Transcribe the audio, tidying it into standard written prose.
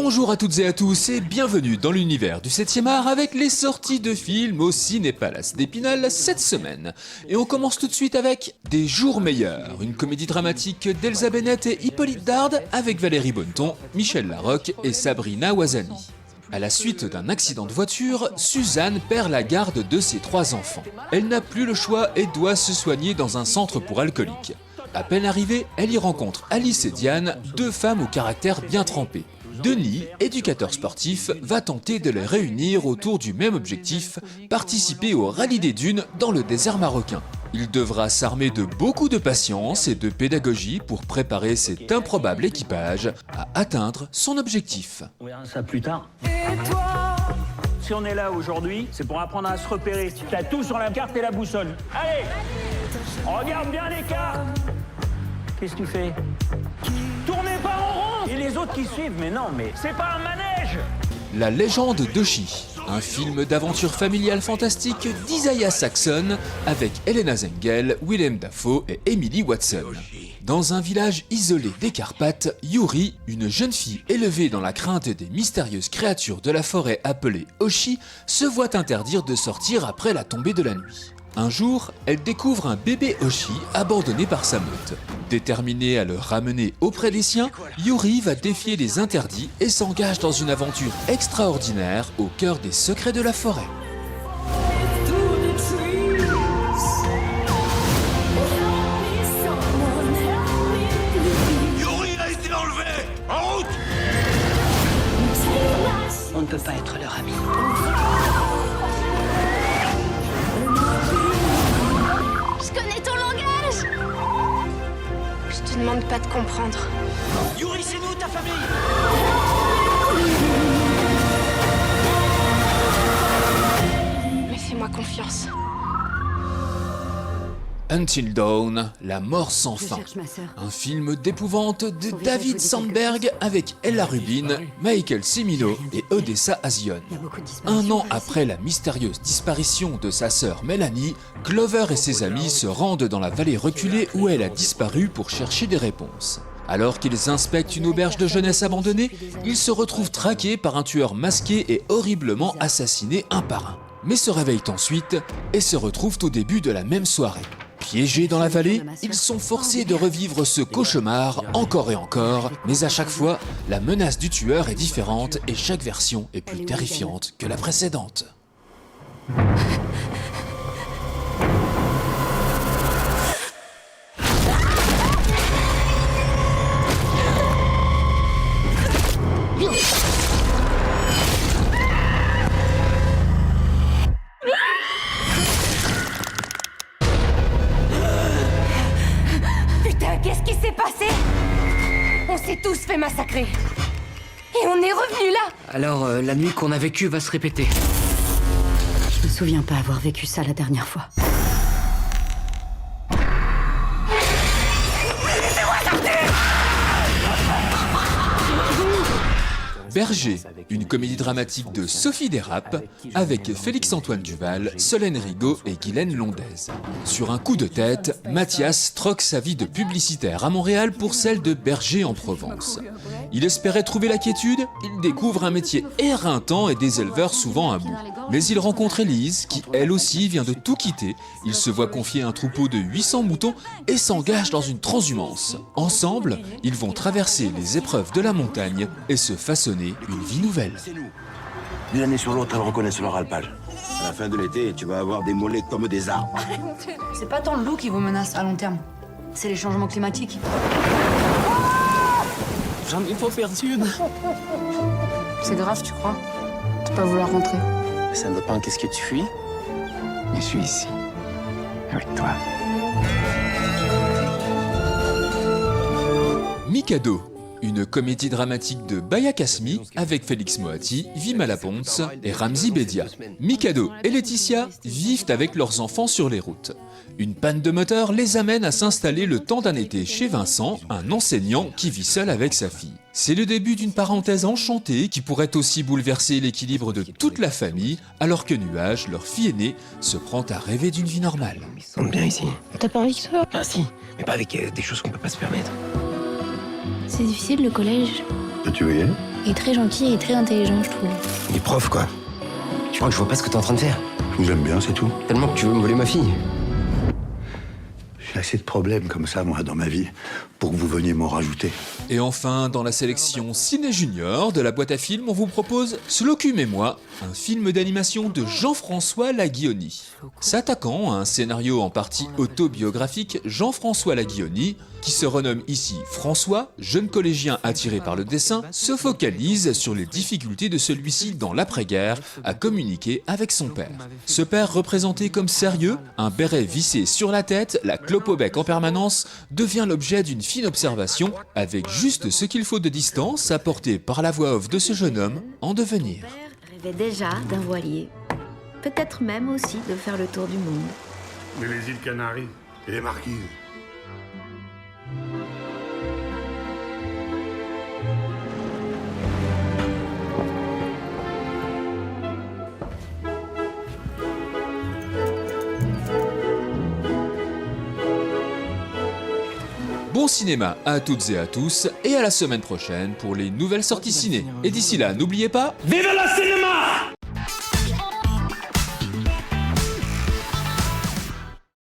Bonjour à toutes et à tous et bienvenue dans l'univers du 7e art avec les sorties de films au Ciné-Palace d'Épinal cette semaine. Et on commence tout de suite avec Des jours meilleurs, une comédie dramatique d'Elsa Bennett et Hippolyte Dard avec Valérie Bonneton, Michel Larocque et Sabrina Ouazani. À la suite d'un accident de voiture, Suzanne perd la garde de ses 3 enfants. Elle n'a plus le choix et doit se soigner dans un centre pour alcooliques. À peine arrivée, elle y rencontre Alice et Diane, 2 femmes au caractère bien trempé. Denis, éducateur sportif, va tenter de les réunir autour du même objectif, participer au rallye des dunes dans le désert marocain. Il devra s'armer de beaucoup de patience et de pédagogie pour préparer cet improbable équipage à atteindre son objectif. On verra ça plus tard. Et toi ? Si on est là aujourd'hui, c'est pour apprendre à se repérer. T'as tout sur la carte et la boussole. Allez, regarde bien l'écart. Qu'est-ce que tu fais ? Tournez pas en rond. Et les autres qui suivent, mais non, mais c'est pas un manège. La légende d'Oshi, un film d'aventure familiale fantastique d'Isaiah Saxon avec Helena Zengel, Willem Dafoe et Emily Watson. Dans un village isolé des Carpates, Yuri, une jeune fille élevée dans la crainte des mystérieuses créatures de la forêt appelées Oshi, se voit interdire de sortir après la tombée de la nuit. Un jour, elle découvre un bébé Oshi abandonné par sa meute. Déterminée à le ramener auprès des siens, Yuri va défier les interdits et s'engage dans une aventure extraordinaire au cœur des secrets de la forêt. Yuri a été enlevé! En route! On ne peut pas être leur ami. Je connais ton langage! Je te demande pas de comprendre. Yuri, c'est nous, ta famille! Mais fais-moi confiance. Until Dawn, la mort sans fin. Un film d'épouvante de David Sandberg avec Ella Rubin, Michael Cimino et Odessa A'zion. Un an après la mystérieuse disparition de sa sœur Mélanie, Clover et ses amis se rendent dans la vallée reculée où elle a disparu pour chercher des réponses. Alors qu'ils inspectent une auberge de jeunesse abandonnée, ils se retrouvent traqués par un tueur masqué et horriblement assassinés un par un. Mais se réveillent ensuite et se retrouvent au début de la même soirée. Piégés dans la vallée, ils sont forcés de revivre ce cauchemar encore et encore, mais à chaque fois, la menace du tueur est différente et chaque version est plus terrifiante que la précédente. Qu'est-ce qui s'est passé? On s'est tous fait massacrer. Et on est revenus là. Alors, la nuit qu'on a vécue va se répéter. Je me souviens pas avoir vécu ça la dernière fois. Berger, une comédie dramatique de Sophie Desrapes avec Félix-Antoine Duval, Solène Rigaud et Guylaine Londez. Sur un coup de tête, Mathias troque sa vie de publicitaire à Montréal pour celle de berger en Provence. Il espérait trouver la quiétude, il découvre un métier éreintant et des éleveurs souvent à bout. Mais il rencontre Élise, qui elle aussi vient de tout quitter. Il se voit confier un troupeau de 800 moutons et s'engage dans une transhumance. Ensemble, ils vont traverser les épreuves de la montagne et se façonner une vie nouvelle. C'est nous. D'une année sur l'autre, elles reconnaissent leur alpage. À la fin de l'été, tu vas avoir des mollets comme des arbres. C'est pas tant le loup qui vous menace à long terme, c'est les changements climatiques. J'en ai pas perdu une. C'est grave, tu crois? De pas vouloir rentrer. Ça ne dépend qu'est-ce que tu fuis. Je suis ici, avec toi. Mikado, une comédie dramatique de Baya Kasmi avec Félix Moati, Vima Laponce et Ramzi Bedia. Mikado et Laetitia vivent avec leurs enfants sur les routes. Une panne de moteur les amène à s'installer le temps d'un été chez Vincent, un enseignant qui vit seul avec sa fille. C'est le début d'une parenthèse enchantée qui pourrait aussi bouleverser l'équilibre de toute la famille, alors que Nuage, leur fille aînée, se prend à rêver d'une vie normale. On est bien ici. T'as pas envie que ça? Ah si, mais pas avec des choses qu'on peut pas se permettre. C'est difficile le collège. Tu veux y aller? Il est très gentil et très intelligent, je trouve. Il est prof, quoi. Je crois que je vois pas ce que t'es en train de faire. Je vous aime bien, c'est tout. Tellement que tu veux me voler ma fille. J'ai assez de problèmes comme ça, moi, dans ma vie, pour que vous veniez m'en rajouter. Et enfin, dans la sélection Ciné Junior de la boîte à films, on vous propose Slocum et moi, un film d'animation de Jean-François Laguioni. S'attaquant à un scénario en partie autobiographique, Jean-François Laguioni, qui se renomme ici François, jeune collégien attiré par le dessin, se focalise sur les difficultés de celui-ci dans l'après-guerre à communiquer avec son père. Ce père représenté comme sérieux, un béret vissé sur la tête, la clope au bec en permanence, devient l'objet d'une fine observation avec juste ce qu'il faut de distance apportée par la voix off de ce jeune homme en devenir. Rêvait déjà d'un voilier. Peut-être même aussi de faire le tour du monde. Mais les îles Canaries et les Marquises. Bon cinéma à toutes et à tous, et à la semaine prochaine pour les nouvelles sorties ciné. Et d'ici là, n'oubliez pas... Vive la cinéma!